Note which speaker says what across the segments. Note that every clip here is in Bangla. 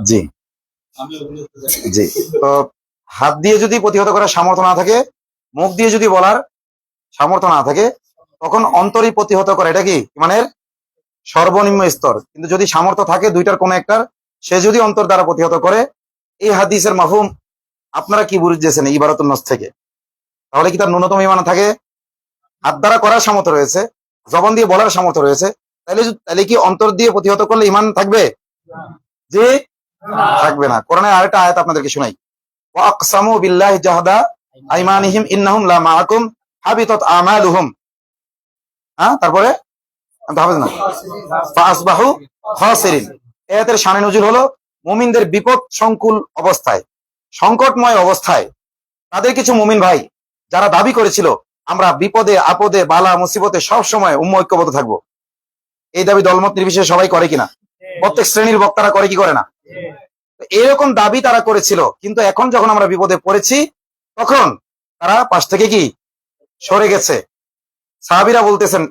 Speaker 1: জি জি। তো হাত দিয়ে যদি প্রতিহত করার সামর্থ্য না থাকে, মুখ দিয়ে যদি বলার সামর্থ্য না থাকে, তখন অন্তরই প্রতিহত করে। এটা কি ইমানের সর্বনিম্ন স্তর। কিন্তু যদি সামর্থ্য থাকে দুইটার কোন একটার, সে যদি অন্তর দ্বারা প্রতিহত করে, এই হাদিসের মাফহুম আপনারা কি বুঝেছেন ইবারাতুন নাস থেকে? তাহলে কি তার ন্যূনতম ইমান থাকে? হাত দ্বারা করার সামর্থ্য রয়েছে, জবান দিয়ে বলার সামর্থ্য রয়েছে, তাহলে কি অন্তর দিয়ে প্রতিহত করলে ইমান থাকবে? যে থাকবে না। কোরআনের আরেকটা আয়াত আপনাদেরকে শোনাই। ওয়া আকসামু বিল্লাহি জাহাদা আইমানিহিম ইন্নাহুম লা মাআকুম হাবিতাত আমালুহুম। হ্যাঁ, তারপরে হাফেজ না ফাসবাহু খাসিরিন। আয়াতের শানে নজুল হলো মুমিনদের বিপদ সংকুল অবস্থায়, সংকটময় অবস্থায় তাদের কিছু মুমিন ভাই যারা দাবি করেছিল আমরা বিপদে আপদে বালা মুসিবতে সব সময় ঐক্যবদ্ধ থাকবো। এই দাবি দলমত নির্বিশেষে সবাই করে কিনা? প্রত্যেক শ্রেণীর বক্তারা করে কি করে না? এরকম দাবি তারা করেছিল, কিন্তু এখন যখন আমরা বিপদে পড়েছি তখন তারা পাশ থেকে কি সরে গেছে। সাহাবীরা বলতেছেন,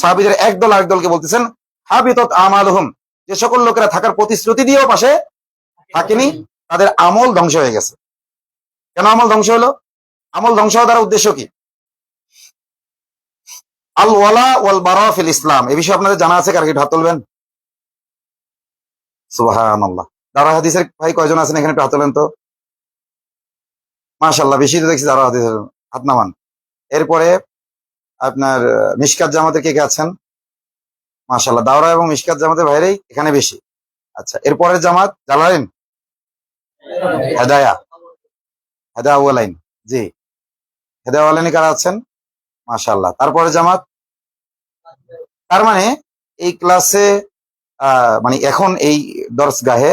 Speaker 1: সাহাবীদের একদল আরেকদলকে বলতেছেন হাবিতাত আমালুহুম, যে সকল লোকেরা থাকার প্রতিশ্রুতি দিয়েও পাশে থাকেনি, তাদের আমল ধ্বংস হয়ে গেছে। কেন আমল ধ্বংস হলো? আমল ধ্বংস হওয়ার দ্বারা উদ্দেশ্য কি? আল ওয়ালা ওয়াল বারা ফিল ইসলাম। এই বিষয়ে আপনাদের জানা আছে? কার কি হাত তুলবেন? সুবহানাল্লাহ। দারা হাদিসের ভাই কয়জন আছেন এখানে? একটু হাত তোলেন তো। মাশাআল্লাহ, বেশি তো দেখছি দারা হাদিসের, হাত নামান। এরপরে আপনার মিশকাত জামাতের কে কে আছেন? মাশাআল্লাহ, দাওরা এবং মিশকাত জামাতের ভাইরাই এখানে বেশি। আচ্ছা, এরপরের জামাত জালালাইন, হেদায়া, হেদায়া ওয়ালাইন। জি, হেদায়া ওয়ালাইনে কারা আছেন? মাশাআল্লাহ। তারপরে জামাত, তার মানে এই ক্লাসে মানে এখন এই দরসগাহে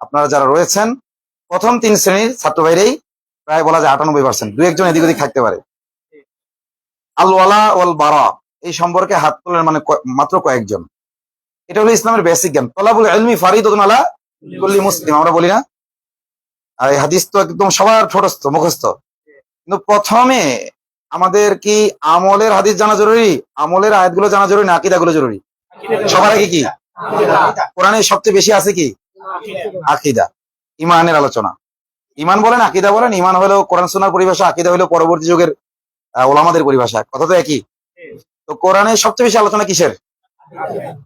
Speaker 1: আপনারা যারা রয়েছেন প্রথম 3 শ্রেণীর ছাত্র ভাইরাই প্রায় বলা যায় 98%, দু একজন এদিক ওদিক থাকতে পারে। আল ওয়ালা ওয়াল বারা এই সম্পর্কে হাত তোলেন মানে মাত্র কয়েকজন। এটা হলো ইসলামের বেসিক জ্ঞান। তলাবুল ইলমি ফারিদাতুন আলা কুল্লি মুসলিম, আমরা বলি না? আর এই হাদিস তো একদম সবার ঠোঁটস্থ মুখস্থ। কিন্তু প্রথমে আমাদের কি আমলের হাদিস জানা জরুরি, আমলের আয়াতগুলো জানা জরুরি না আকীদাগুলো জরুরি? সবার আগে কি কোরআনে সবচেয়ে বেশি আছে কি? আকীদা, ইমানের আলোচনা। ইমান বলেন আকীদা বলেন, ইমান হলো কোরআন সুন্নাহর পরিভাষা, আকীদা হলো পরবর্তী যুগের ওলামাদের পরিভাষা। কথা তো একই। তো কোরআনে সবচেয়ে বেশি আলোচনা কিসের?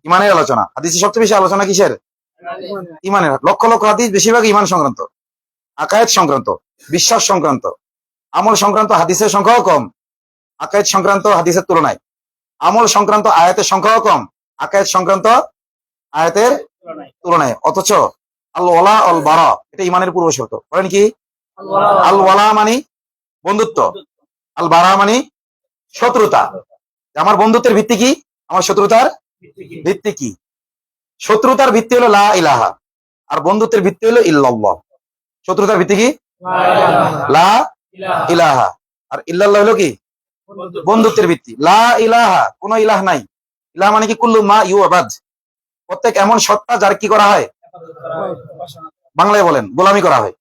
Speaker 1: ইমানের আলোচনা। হাদিসে সবচেয়ে বেশি আলোচনা কিসের? ইমানের। লক্ষ লক্ষ হাদিস বেশিরভাগ ইমান সংক্রান্ত, আকায়েদ সংক্রান্ত, বিশ্বাস সংক্রান্ত। আমল সংক্রান্ত হাদিসের সংখ্যাও কম আকায়েদ সংক্রান্ত হাদিসের তুলনায়। আমল সংক্রান্ত আয়াতের সংখ্যাও কম আকায়েদ সংক্রান্ত আয়াতের তুলনায়। অথচ আল ওয়ালা আল বারা এটা ইমানের পূর্ব শর্ত। বলেন কি? আল ওয়ালা মানে বন্ধুত্ব, আল বারা মানে শত্রুতা। আমার বন্ধুত্বের ভিত্তি কি? আমার শত্রুতার ভিত্তি কি? শত্রুতার ভিত্তি হলো লা ইলাহা, আর বন্ধুত্বের ভিত্তি হলো ইল্লাল্লাহ। শত্রুতার ভিত্তি কি? লা ইলাহা, আর ইল্লাল্লাহ হলো কি? বন্ধুত্বের ভিত্তি। লা ইলাহা, কোন ইলাহ নাই। ইলাহ মানে কি? কুল্লু মা ইউআবাদ, প্রত্যেক এমন সত্তা যার কি করা হয়, বাংলায় বলেন গোলামি করা হয়।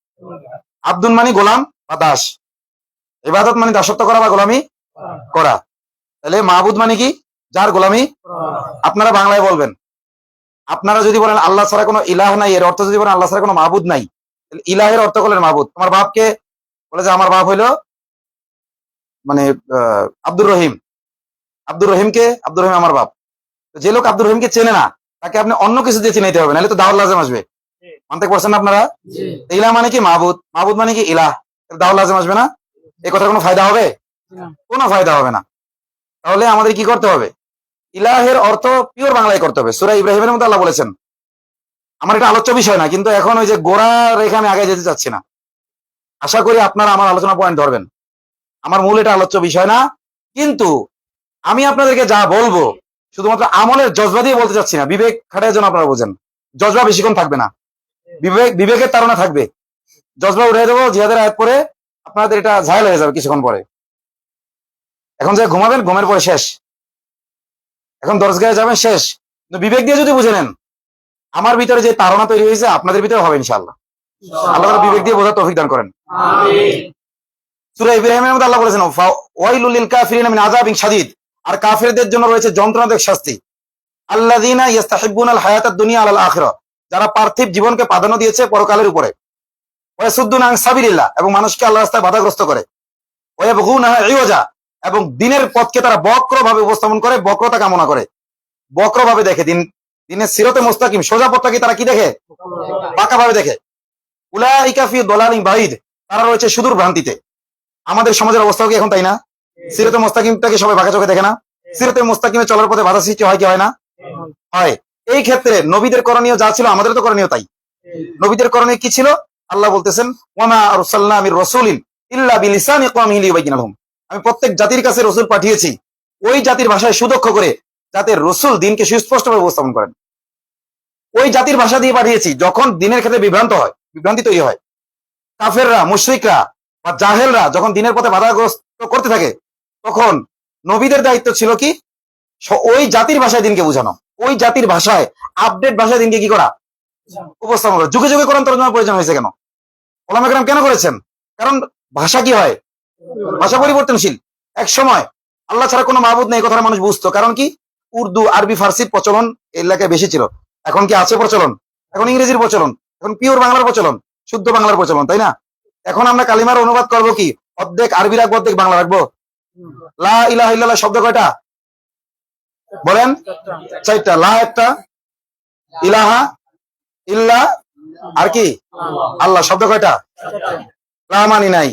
Speaker 1: আব্দুল মানে গোলাম বা দাস, ইবাদত মানে দাসত্ব করা বা গোলামি করা। তাহলে মাহবুদ মানে কি? যার গোলামি। আপনারা বাংলায় বলবেন, আপনারা যদি বলেন আল্লাহ ছাড়া কোনো ইলাহ নাই, এর অর্থ যদি বলেন আল্লাহ ছাড়া কোনো মাহবুদ নাই, ইলাহের অর্থ করলেন মাহবুদ। তোমার বাপকে বলে যে আমার বাপ হইলো মানে আব্দুর রহিম, আব্দুর রহিমকে, আব্দুর রহিম আমার বাপ। যে লোক আব্দুর রহিমকে চেনে না তাকে আপনি অন্য কিছু দিয়ে চিনাইতে হবে, নাহলে তো দাওয়াত লাজেম আসবে। মানতে পারছেন না আপনারা? ইলাহ মানে কি? মাহবুদ। মাহবুদ মানে কি? ইলাহ। দাওয়াত লাজেম আসবে না? এই কথার কোনো ফায়দা হবে? কোনো ফায়দা হবে না। তাহলে আমাদের কি করতে হবে? ইলাহের অর্থ পিওর বাংলায় করতে হবে। সূরা ইব্রাহিমের মধ্যে আল্লাহ বলেছেন, আমার এটা আলোচ্য বিষয় না, কিন্তু এখন ওই যে গোড়া রেখে আমি আগে যেতে চাচ্ছি না। আশা করি আপনারা আমার আলোচনা পয়েন্ট ধরবেন। আমার মূল এটা আলোচ্য বিষয় না, কিন্তু আমি আপনাদেরকে যা বলবো শুধুমাত্র আমলের জজবা দিয়ে বলতে চাচ্ছি না, বিবেক খাটায় যেন আপনারা বোঝেন। জজবা বেশিক্ষণ থাকবে না, বিবেকের তাড়না থাকবে। জজবা উঠে দেবো জিহাদের আয়াত পরে, আপনাদের এটা ঝাল হয়ে যাবে কিছুক্ষণ পরে। এখন যে ঘুমাবেন, ঘুমের পরে শেষ। এখন দরজগায় যাবেন, শেষ। কিন্তু বিবেক দিয়ে যদি বুঝে নেন, আমার ভিতরে যে তাড়না তৈরি হয়েছে আপনাদের ভিতরে হবে ইনশাআল্লাহ। আল্লাহ বিবেক দিয়ে বোঝার তৌফিক দান করেন। সূরা ইব্রাহিমের মধ্যে আল্লাহ বলেছেন ওয়াইলুল লিল কাফিরিনা মিন আযাবিন শাদীদ, আর কাফেরদের জন্য রয়েছে যন্ত্রণাদায়ক শাস্তি। আল্লাযীনা ইস্তাহিব্বুনাল হায়াতাদ দুনিয়া আলাল আখিরাহ, যারা পার্থিব জীবনকে প্রাধান্য দিয়েছে পরকালের উপরে, ওয়াসুদ্দুনা আন সাবিলিল্লাহ, এবং মানুষকে আল্লাহর রাস্তায় বাধাগ্রস্ত করে, ওয়াবগুনাহা ইওয়াজা, এবং দিনের পথকে তারা বক্রভাবে উপস্থাপন করে, বক্রতা কামনা করে, বক্রভাবে দেখে। দিনের সিরাতে মুস্তাকিম সোজা পথটাকে তারা কি দেখে? বাঁকা ভাবে দেখে। উলাইকা ফি দালালিন বাঈদ, তারা রয়েছে সুদূর ভ্রান্তিতে। আমাদের সমাজের অবস্থাও কি এখন তাই না? সিরাতে মুস্তাকিমটাকে সবাই বাঁকা চোখে দেখে না? সিরাতে মুস্তাকিমে চলার পথে বাধা সৃষ্টি হয় কি হয় না? হয়। এই ক্ষেত্রে নবীদের করণীয় যা ছিল আমাদের তো করণীয় তাই। নবীদের করণীয় কি ছিল? আল্লাহ বলতেছেন, ওয়ামা আরসালনা মির রাসূলিন ইল্লা বিলিসানি কওমিহি লিয়ুবাইয়িনা লাহুম, আমি প্রত্যেক জাতির কাছে রাসূল পাঠিয়েছি ওই জাতির ভাষায় সুদক্ষ করে, যাতে রাসূল দিনকে সুস্পষ্টভাবে উপস্থাপন করেন। ওই জাতির ভাষা দিয়ে পাঠিয়েছি। যখন দিনের ক্ষেত্রে বিভ্রান্তি তৈরি হয়, কাফেররা, মুশরিকরা বা জাহেলরা যখন দিনের পথে বাধাগ্রস্ত করতে থাকে, তখন নবীদের দায়িত্ব ছিল কি? ওই জাতির ভাষায় দিনকে বোঝানো, ওই জাতির ভাষায়, আপডেট ভাষায় দিনকে কি করা? উপস্থাপন করা। যুগে যুগে কোরআন তরজমার প্রয়োজন হয়েছে কেন? ওলামা কেরাম কেন করেছেন? কারণ ভাষা কি হয়? ভাষা পরিবর্তনশীল। এক সময় আল্লাহ ছাড়া কোনো মাবুদ নেই, কথাটা মানুষ বুঝতো। কারণ কি? উর্দু, আরবি, ফার্সি প্রচলন এলাকায় বেশি ছিল। এখন কি আছে প্রচলন? এখন ইংরেজির প্রচলন, এখন পিওর বাংলার প্রচলন, শুদ্ধ বাংলার প্রচলন, তাই না? এখন আমরা কালিমার অনুবাদ করবো কি? অর্ধেক আরবি রাখবো, অর্ধেক বাংলা রাখবো। লা ইলাহা ইল্লাল্লাহ শব্দ কয়টা বলেন? 4টা। লা একটা, ইলাহা, ইল্লা, আর কি? আল্লাহ। শব্দ কয়টা? লা মানি নাই,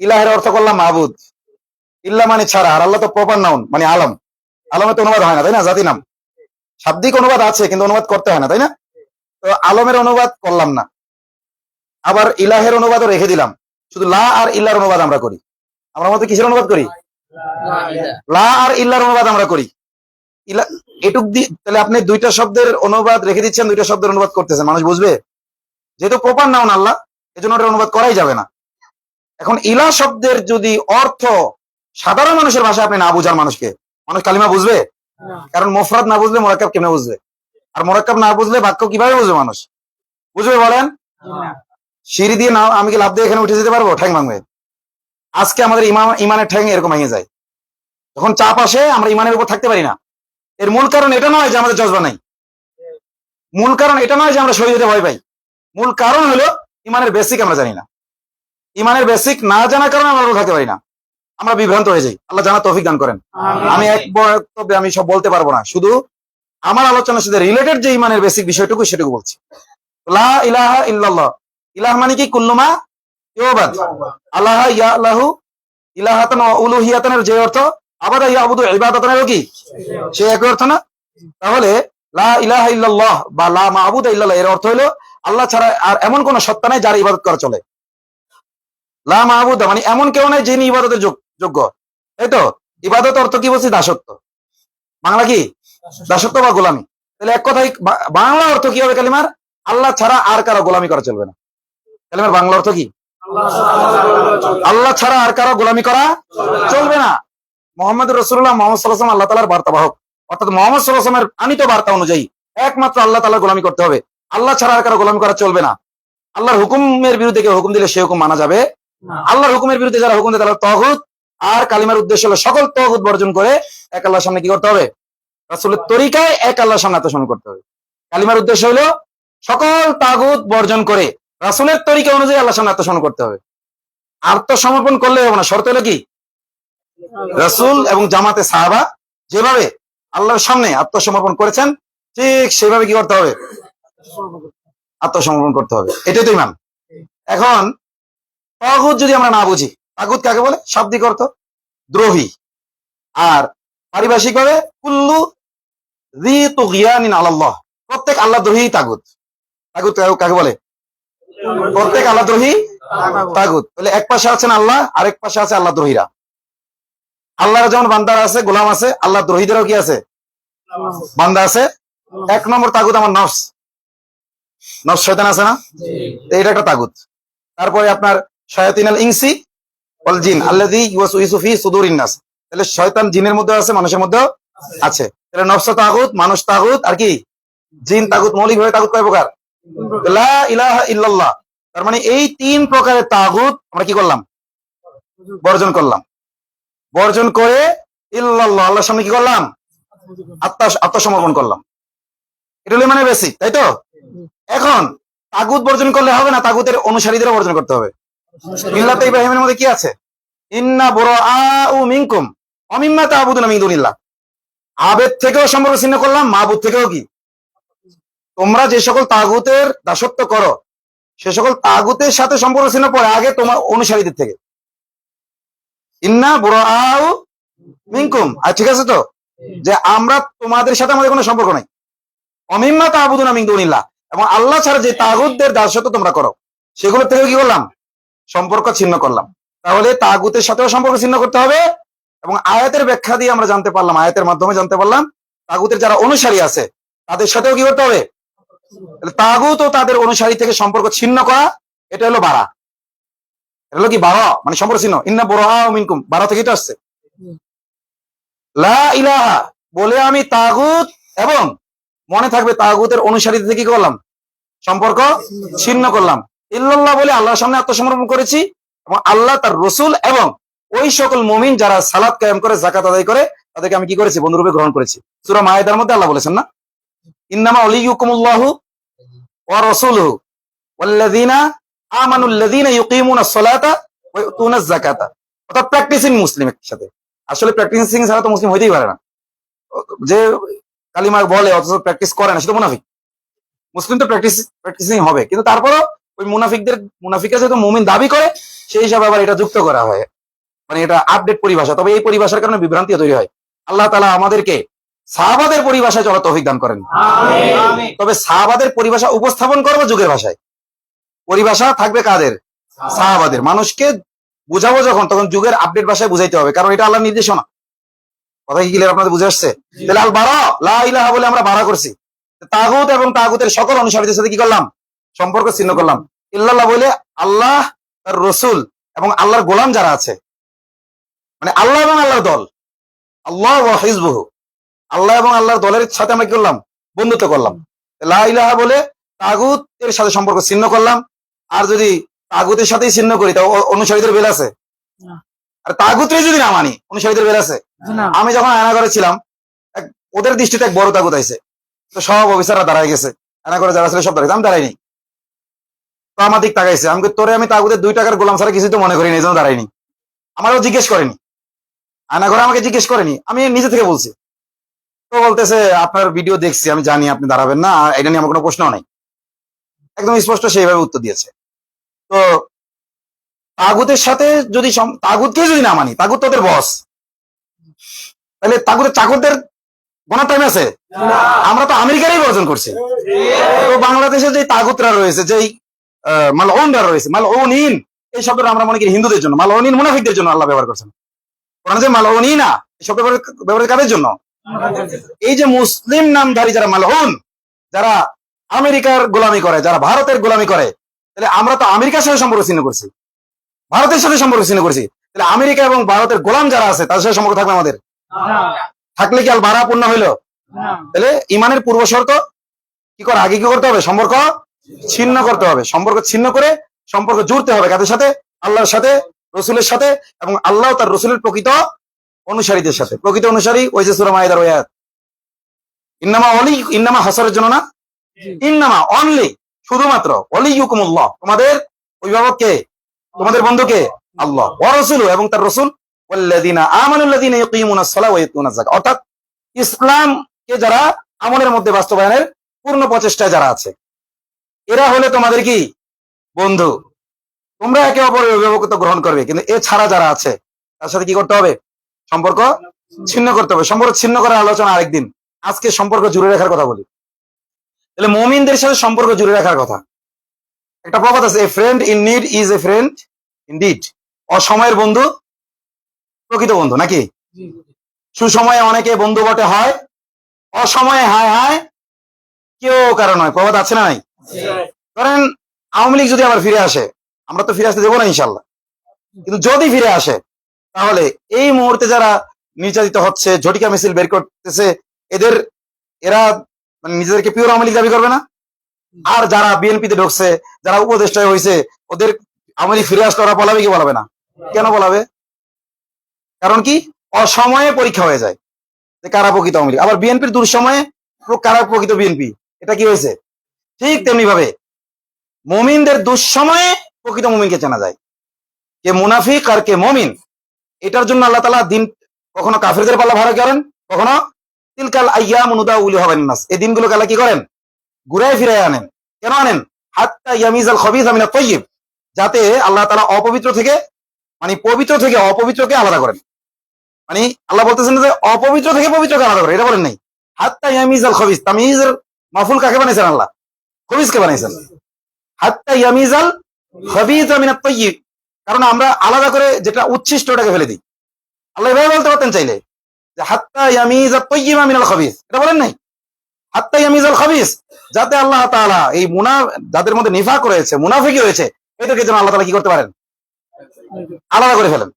Speaker 1: ইলাহের অর্থ করলাম মাহবুদ, ইল্লা মানে ছাড়া, আর আল্লাহ তো প্রপার নাউন মানে আলম। আলমে তো অনুবাদ হয় না, তাই না? জাতি নাম। শাব্দিক অনুবাদ আছে কিন্তু অনুবাদ করতে হয় না, তাই না? তো আলমের অনুবাদ করলাম না, আবার ইলাহের অনুবাদও রেখে দিলাম। শুধু লা আর ইল্লার অনুবাদ আমরা করি। আমরা মধ্যে কিসের অনুবাদ করি? লা আর ইল্লার অনুবাদ আমরা করি। এটুক দিয়ে তাহলে আপনি দুইটা শব্দের অনুবাদ রেখে দিচ্ছেন, দুইটা শব্দের অনুবাদ করতেছেন, মানুষ বুঝবে? যেহেতু প্রপার নাউন আল্লাহ, এজন্য ওটার অনুবাদ করাই যাবে না। এখন ইলা শব্দের যদি অর্থ সাধারণ মানুষের ভাষায় আপনি না বুঝান মানুষকে, মানুষ কালিমা বুঝবে? কারণ মুফরাদ না বুঝলে মুরাক্কাব কেমনে বুঝবে? আর মুরাক্কাব না বুঝলে বাক্য কিভাবে বুঝবে মানুষ? বুঝবে বলেন? সিঁড়ি দিয়ে না আমি কি লাফ দিয়ে এখানে উঠে যেতে পারবো? ঠ্যাং ভাঙবে। আজকে আমাদের ইমানের ঠ্যাং এরকম ভেঙে যায় যখন চাপ আসে, আমরা ইমানের উপর থাকতে পারি না। এর মূল কারণ এটা নয় যে আমাদের জজবা নাই, মূল কারণ এটা নয় যে আমরা শরীর যেতে ভয় পাই। মূল কারণ হলো ইমানের বেসিক আমরা জানি না। ইমানের বেসিক না জানার কারণে আমরা থাকতে পারি না, আমরা বিভ্রান্ত হয়ে যাই। আল্লাহ জানা তৌফিক দান করেন। আমি এক বক্তব্যে আমি সব বলতে পারবো না, শুধু আমার আলোচনার সাথে রিলেটেড যে ইমানের বেসিক বিষয়টুকু সেটুকু বলছি। লা ইলাহা ইল্লাল্লাহ, ইলাহ মানে কি? কুল্লুমা ইউবাদ, আল্লাহ ইয়ালাহু ইলাহাতান ওয়া উলুহিয়াতানের যে অর্থ, আবাদা ইয়াবুদু ইবাদাতানেরও কি সে একই অর্থ না? তাহলে লা ইলাহা ইল্লাল্লাহ বা লা মা'বুদা ইল্লাল্লাহ এর অর্থ হলো আল্লাহ ছাড়া আর এমন কোন সত্তা নাই যার ইবাদত করা চলে। লা মা'বুদা মানে এমন কেউ নাই যিনি ইবাদতের যোগ্য, তাই তো? ইবাদত অর্থ কি বলছি? দাসত্ব। বাংলা কি? দাসত্ব বা গোলামি। তাহলে এক কথায় বাংলা অর্থ কি হবে কালিমার? আল্লাহ ছাড়া আর কারো গোলামি করা চলবে না। কালিমার বাংলা অর্থ কি? আল্লাহ ছাড়া আর কারো গোলামি করা চলবে না। মোহাম্মদ রাসূলুল্লাহ মুহাম্মদ সাল্লাল্লাহু আলাইহি ওয়াসাল্লাম আল্লাহ তাআলার বার্তাবাহক, অর্থাৎ মোহাম্মদ সাল্লাল্লাহু আলাইহি ওয়াসাল্লামের আনিত বার্তা অনুযায়ী একমাত্র আল্লাহ তাআলার গোলামি করতে হবে। আল্লাহ ছাড়া আর কারো গোলামি করা চলবে না। আল্লাহর হুকুমের বিরুদ্ধে কেউ হুকুম দিলে সে হুকুম মানা যাবে না। আল্লাহর হুকুমের বিরুদ্ধে যারা হুকুম দেয় তারা তাগুত। আর কালিমার উদ্দেশ্য হলো সকল তাগুত বর্জন করে এক আল্লাহর সামনে কি করতে হবে? রাসূলের তরিকায় এক আল্লাহর সামনে আত্মসমর্পণ করতে হবে। কালিমার উদ্দেশ্য হলো সকল তাগুত বর্জন করে রাসূলের তরিকা অনুযায়ী আল্লাহর সামনে আত্মসমর্পণ করতে হবে। আত্মসমর্পণ করলে হবে না, শর্ত হলো কি? রাসূল এবং জামাতে সাহাবা যেভাবে আল্লাহর সামনে আত্মসমর্পণ করেছেন ঠিক সেভাবে কি করতে হবে? আত্মসমর্পণ করতে হবে। এটাই তো ঈমান। এখন তাগুত যদি আমরা না বুঝি, তাগুত কাকে বলে? শাব্দিক অর্থ দ্রোহী, আর পারিভাষিক ভাবে কুল্লু যী তুগয়ানিন আলাল্লাহ, প্রত্যেক আল্লাহ দ্রোহী তাগুত। তাগুত কাকে বলে? প্রত্যেক আল্লাহ দ্রোহী তাগুত। তাহলে এক পাশে আছেন আল্লাহ, আরেক পাশে আছে আল্লাহ দ্রোহীরা। আল্লাহর যেমন বান্দার আছে, গোলাম আছে, আল্লাহ দ্রোহীদেরও কি আছে? বান্দা আছে। এক নম্বর তাগুত আমার নফস, শয়তান আছে না? এটা একটা তাগুত। তারপরে আপনার শায়াতিনাল ইনসি ওয়াল জিন আল্লাযী ইউওয়াসউইসু ফি সুদুরিন নাস, তাহলে শয়তান জিনের মধ্যে আছে, মানুষের মধ্যেও আছে। তাহলে নফস তাগুত, মানুষ তাগুত, আর কি জিন তাগুত। মৌলিকভাবে তাগুত কয় প্রকার? লা ইলাহা ইল্লাল্লাহ। তার মানে এই 3 প্রকারের তাগুত আমরা কি করলাম? বর্জন করলাম। বর্জন করে ইল্লাল্লাহ, আল্লাহর সামনে কি করলাম? আত্মসমর্পণ করলাম। এটা হলো মানে বেসিক, তাই তো? এখন তাগুত বর্জন করলে হবে না, তাগুতের অনুসারীদেরও বর্জন করতে হবে। মিল্লাতে ইব্রাহিমের মধ্যে কি আছে? ইন্না বুরাআউ মিনকুম ওয়া মিম্মা তা'বুদুনা মিন দুনিল্লাহ। আবেদ থেকেও সম্পর্ক ছিন্ন করলাম, মাবুদ থেকেও কি? তোমরা যে সকল তাগুতের দাসত্ব করো সে সকল তাগুতের সাথে সম্পর্ক ছিন্ন পরে আগে তোমার অনুসারীদের থেকে। ইন্না বুরাআউ মিনকুম, আর ঠিক আছে তো, যে আমরা তোমাদের সাথে আমাদের কোনো সম্পর্ক নাই। ওয়া মিম্মা তা'বুদুনা মিন দুনিল্লাহ, এবং আল্লাহ ছাড়া যে তাগুতদের দাসত্ব তোমরা করো সেগুলো থেকে কি করলাম? সম্পর্ক ছিন্ন করলাম। তাহলে তাগুতের সাথেও সম্পর্ক ছিন্ন করতে হবে। এবং আয়াতের ব্যাখ্যা দিয়ে আমরা জানতে পারলাম, আয়াতের মাধ্যমে জানতে পারলাম তাগুতের যারা অনুসারী আছে তাদের সাথেও কি করতে হবে? তাগুত ও তাদের অনুসারী থেকে সম্পর্ক ছিন্ন করা, এটা হলো বারা। এটা হলো কি? বারা মানে সম্পর্ক ছিন্ন। ইন্না বুরাআউ মিনকুম, বারা থেকে এটা আসছে। লা ইলাহা বলে আমি তাগুত এবং মনে থাকবে তাগুতের অনুসারীদের থেকে কি করলাম? সম্পর্ক ছিন্ন করলাম। ইল্লাল্লাহ বলে আল্লাহর সামনে আত্মসমর্পণ করেছি, এবং আল্লাহ তার রসুল এবং ওই সকল মুমিন যারা সালাত কায়েম করে যাকাত আদায় করে তাদেরকে আমি কি করেছি? বন্ধুরূপে গ্রহণ করেছি। সূরা মায়েদার মধ্যে আল্লাহ বলেছেন না, ইন্নামা ওয়ালিয়ুকুমুল্লাহু ওয়া রাসূলুহু ওয়াল্লাযীনা আমানুল্লাযীনা ইউকিমুনাস সালাতা ওয়া ইউতুনাজ যাকাতা। অর্থাৎ প্র্যাকটিসিং মুসলিমের সাথে। আসলে প্র্যাকটিসিং ছাড়া তো মুসলিম হইতেই পারে না। যে কালিমা বলে অথচ প্র্যাকটিস করে না, সেটা মুনাফিক। মুসলিম তো প্র্যাকটিসিং হবে, কিন্তু তারপরও ওই মুনাফিকরা যেহেতু মুমিন দাবি করে সেই হিসাবে আবার এটা যুক্ত করা হয়, মানে এটা আপডেট পরিভাষা। তবে এই পরিভাষার কারণে বিভ্রান্তি তৈরি হয়। আল্লাহ তাআলা আমাদেরকে সাহাবাদের পরিভাষায় চলার তৌফিক দান করেন। তবে সাহাবাদের পরিভাষা উপস্থাপন করবো যুগের ভাষায়, পরিভাষা থাকবে কাদের? সাহাবাদের। মানুষকে বুঝাবো যখন, তখন যুগের আপডেট ভাষায় বুঝাইতে হবে, কারণ এটা আল্লাহর নির্দেশনা। কথা কি ক্লিয়ার আপনাদের বুঝে আসছে? তাহলে আল বারা, লা ইলাহা বলে আমরা বারা করছি, তাগুত এবং তাগুতের সকল অনুসারীদের সাথে কি করলাম? সম্পর্ক ছিন্ন করলাম। ইল্লাল্লাহ বলে আল্লাহ, তার রসুল এবং আল্লাহর গোলাম যারা আছে, মানে আল্লাহ এবং আল্লাহর দল, আল্লাহ ওয়া হিজবুহু, আল্লাহ এবং আল্লাহর দলের সাথে আমরা কি করলাম? বন্ধুত্ব করলাম। লা ইলাহা বলে তাগুতের সাথে সম্পর্ক ছিন্ন করলাম। আর যদি তাগুতের সাথেই ছিন্ন করি তা অনুসারীদের বেল আছে? আর তাগুতের যদি না মানি অনুসারীদের বেল আছে? আমি যখন আয়নাঘরে ছিলাম, ওদের দৃষ্টিতে এক বড় তাগুত আইছে, তো সব অফিসাররা দাঁড়ায় গেছে, আয়নাঘরে যারা ছিল সব দাঁড়াইছে, আমি দাঁড়াইনি। তো আমার দিক তাকাইছে, আমি তোরে আমি তাগুতের 2 টাকার গোলাম ছাড়া কিছু তো মনে করিনি, এই জন্য দাঁড়াইনি। আমারও জিজ্ঞেস করেনি, আয়নাঘরে আমাকে জিজ্ঞেস করেনি, আমি নিজে থেকে বলছি। তো বলতেছে আপনার ভিডিও দেখছি, আমি জানি আপনি দাঁড়াবেন না, এটা নিয়ে আমার কোনো প্রশ্ন নাই। একদম স্পষ্ট সেইভাবে উত্তর দিয়েছে। তো তাগুতের সাথে যদি তাগুতকে যদি না মানি, তাগুত তোদের বস, তাহলে তাগুতের চাকরদের গোনার টাইম আছে? আমরা তো আমেরিকারই বর্জন করছি। তো বাংলাদেশে যে তাগুতরা রয়েছে, যেই মালউনরা রয়েছে, মালউনিন এই শব্দটা আমরা মনে করি হিন্দুদের জন্য, মালউনিন মুনাফিকদের জন্য আল্লাহ ব্যবহার করছেন। কোরআনে যে মালউনিনা এই শব্দ ব্যবহার কাদের জন্য? এই যে মুসলিম নামধারী যারা মালউন, যারা আমেরিকার গোলামি করে, যারা ভারতের গোলামি করে, তাহলে আমরা তো আমেরিকার সাথে সম্পর্ক ছিন্ন করছি, ভারতের সাথে সম্পর্ক ছিন্ন করছি। তাহলে আমেরিকা এবং ভারতের গোলাম যারা আছে তাদের সাথে সম্পর্ক থাকবে আমাদের? থাকলে কি আল বারা পূর্ণ হইলো? তাহলে ইমানের পূর্ব শর্ত কি করে? আগে কি করতে হবে? সম্পর্ক ছিন্ন করতে হবে। সম্পর্ক ছিন্ন করে সম্পর্ক জুড়তে হবে কাদের সাথে? আল্লাহর সাথে, রসুলের সাথে, এবং আল্লাহ তার রসুলের প্রকৃত অনুসারীদের সাথে। প্রকৃত অনুসারী ওই যে সূরা মায়েদার ওই আয়াত, ইন্নামা ওয়ালি, ইন্নামা হাসরের জন্য না, ইন্নামা অনলি, শুধুমাত্র, ওয়ালিয়ুকুমুল্লাহ তোমাদের অভিভাবক কে? তোমাদের বন্ধু কে? আল্লাহ, ওয়া রাসূলুহু এবং তার রাসূল, ওয়াল্লাযীনা আমানুল্লাযীনা ইউকিমুনাস সালাতা ওয়া ইউতুনাজ যাকাত। অর্থাৎ ইসলামকে যারা আমলের মধ্যে বাস্তবায়নের পূর্ণ প্রচেষ্টায় যারা আছে, এরা হলে তোমাদের কি? বন্ধু। তোমরা একে অপরের অভিভাবকত্ব গ্রহণ করবে, কিন্তু এছাড়া যারা আছে তার সাথে কি করতে হবে? সম্পর্ক ছিন্ন করতে হবে। সম্পর্ক ছিন্ন করার আলোচনা আরেকদিন। আজকে সম্পর্ক জুড়ে রাখার কথা বলি। তাহলে মুমিনদের সাথে সম্পর্ক জুড়ে রাখার কথা। একটা প্রবাদ আছে, a friend in need is a friend indeed. অসময়ের বন্ধু প্রকৃত বন্ধু, নাকি? সুসময়ে অনেকে বন্ধু বটে হয়, অসময়ে হায় হায় কেউ কারণ হয়। প্রবাদ আছে না নাই? ধরেন আওয়ামী লীগ যদি আবার ফিরে আসে, আমরা তো ফিরে আসতে দেবো না ইনশাল্লাহ, কিন্তু যদি ফিরে আসে তাহলে এই মুহূর্তে যারা নির্যাতিত হচ্ছে, ঝটিকা মিছিল বের করতেছে, এরা মানে নিজেদেরকে পিওর আওয়ামী লীগ দাবি করবে না? আর যারা বিএনপিতে ঢুকছে, যারা উপদেষ্টা হয়েছে, ওদের আওয়ামী লীগ ফিরে আসলে ওরা বলাবে কি বলাবে না? কেন বলাবে? কারণ কি? অসময়ে পরীক্ষা হয়ে যায় যে কারা প্রকৃত আওয়ামী লীগ। আবার বিএনপির দুঃসময়ে কারা প্রকৃত বিএনপি, এটা কি হয়েছে? ঠিক তেমনি ভাবে মুমিনদের দুঃসময়ে প্রকৃত মুমিনকে চেনা যায়, কে মুনাফিক আর কে মুমিন। এটার জন্য আল্লাহ তাআলা দিন কখনো কাফিরদের পাল্লা ভাড়া করেন, কখনো তিলকাল আইয়ামু নুদাউলিহা বাইনান নাস, এই দিনগুলোকে আল্লাহ কি করেন, ঘুরায় ফিরায় আনেন। কেন আনেন? হাত্তা ইয়ামিজাল খাবিসা মিনাত তাইয়্যিব, যাতে আল্লাহ তাআলা অপবিত্র থেকে মানে পবিত্র থেকে অপবিত্রকে আলাদা করেন। মানে আল্লাহ বলতেছেন যে অপবিত্র থেকে পবিত্রকে আলাদা করেন, এটা বলেন নাই। হাত্তা ইয়ামিজাল খাবিস, তামিজের মাফুল কাকে বানাইছেন? আল্লাহ খবিসকে বানাইছেন। হাত্তা ইয়ামিজাল খাবিসা মিনাত তাইয়্যিব, কারণ আমরা আলাদা করে যেটা উচ্ছিষ্ট ওটাকে ফেলে দিই। আল্লাহ এভাবে বলতে পারতেন চাইলে যে হাত্তা ইয়ামিজাত তাইয়্যিবা মিনাল খাবিস, এটা বলেন নাই। হাত্তা ইয়ামিজাল খাবিস, যাতে আল্লাহ তাআলা এই যাদের মধ্যে নিফাক রয়েছে, মুনাফিকি রয়েছে, এদেরকে যেন আল্লাহ তাআলা কি করতে পারেন, আলাদা করে ফেলেন।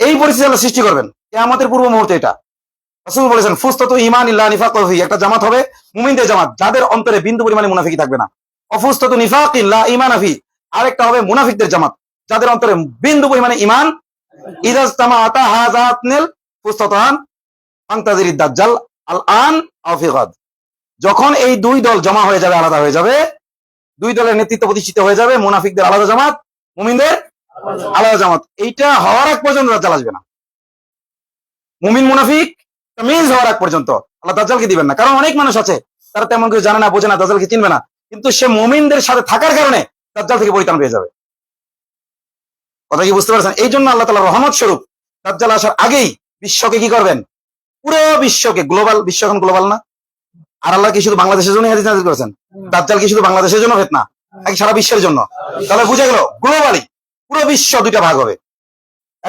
Speaker 1: এই পরিস্থিতি আল্লাহ সৃষ্টি করবেন কিয়ামতের পূর্ব মুহূর্তে। এটা রাসূল বলেছেন ফুসতাতু ঈমানিল্লাহ নিফাকুহু ফি, একটা জামাত হবে মুমিনদের জামাত, যাদের অন্তরে বিন্দু পরিমাণে মুনাফিকি থাকবে না। অফুসতাতু নিফাকিল্লাহ ঈমানা ফি, আরেকটা হবে মুনাফিকদের জামাত, যাদের অন্তরে বিন্দু পরিমাণে ঈমান। ইদাজতামাআতা হাযাতনিল ফুসতাতান ফান্তাজিরিদ দাজ্জাল আল আন আও ফি গাদ, যখন এই দুই দল জমা হয়ে যাবে, আলাদা হয়ে যাবে, দুই দলের নেতৃত্ব প্রতিষ্ঠিত হয়ে যাবে, মুনাফিকদের আলাদা জামাত, মুমিনদের আলাদা জামাত, এইটা হওয়ার আগ পর্যন্ত দাজ্জাল আসবে না। মুমিন মুনাফিক তামিজ হওয়ার আগ পর্যন্ত আল্লাহ দাজ্জালকে দিবেন না। কারণ অনেক মানুষ আছে তারা তেমন কিছু জানে না, বোঝে না, দাজ্জালকে চিনবে না, কিন্তু সে মুমিনদের সাথে থাকার কারণে দাজ্জাল থেকে পরিত্রাণ পেয়ে যাবে। কথা কি বুঝতে পারছেন? এই জন্য আল্লাহ তাআলা রহমত স্বরূপ দাজ্জাল আসার আগেই বিশ্বকে কি করবেন, পুরো বিশ্বকে, গ্লোবাল, বিশ্ব এখন গ্লোবাল না, আর আল্লাহ কি শুধু বাংলাদেশের জন্য হাদিস নাযিল করেছেন? দাজ্জাল কি শুধু বাংলাদেশের জন্য ফিতনা, নাকি সারা বিশ্বের জন্য? তাহলে বুঝে গেল গ্লোবালি পুরো বিশ্ব দুইটা ভাগ হবে।